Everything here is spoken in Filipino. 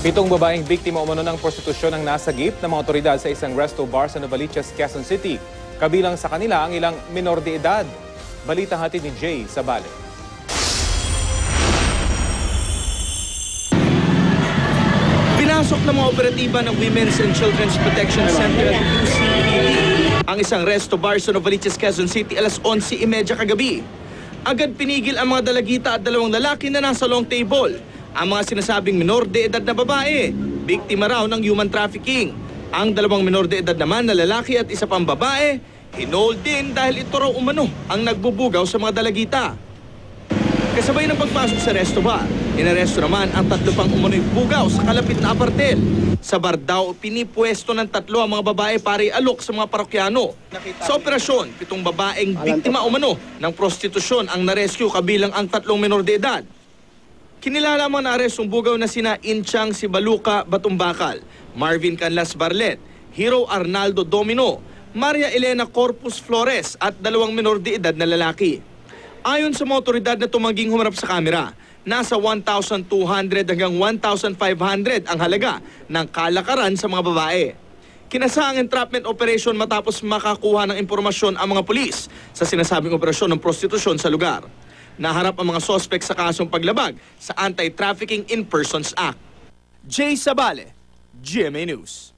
Pitong babaeng biktima umano ng prostitusyon ang nasagip ng mga otoridad sa isang resto bar sa Novaliches, Quezon City. Kabilang sa kanila ang ilang minor de edad. Balita hatid ni Jay Sabale. Pinasok ng mga operatiba ng Women's and Children's Protection Center at UCPD ang isang resto bar sa Novaliches, Quezon City alas 11:30 kagabi. Agad pinigil ang mga dalagita at dalawang lalaki na nasa long table. Ang mga sinasabing minor de edad na babae, biktima raw ng human trafficking. Ang dalawang minor de edad naman na lalaki at isa pang babae, hinold din dahil ito raw umano ang nagbubugaw sa mga dalagita. Kasabay ng pagpasok sa resto bar, inaresto naman ang tatlo pang umano'y bugaw sa kalapit na apartel. Sa bar daw, pinipwesto ng tatlo ang mga babae para ialok sa mga parokyano. Sa operasyon, 7 babaeng biktima umano ng prostitusyon ang narescue kabilang ang 3 minor de edad. Kinilala mo na arestong bugaw na sina Inchang Sibaluka Batumbakal, Marvin Canlas Barlet, Hero Arnaldo Domino, Maria Elena Corpus Flores at 2 minor de edad na lalaki. Ayon sa mga otoridad na tumangging humarap sa kamera, nasa 1,200 hanggang 1,500 ang halaga ng kalakaran sa mga babae. Kinasa ang entrapment operation matapos makakuha ng impormasyon ang mga pulis sa sinasabing operasyon ng prostitusyon sa lugar. Naharap ang mga sospek sa kasong paglabag sa Anti-Trafficking in Persons Act. Jay Sabale, GMA News.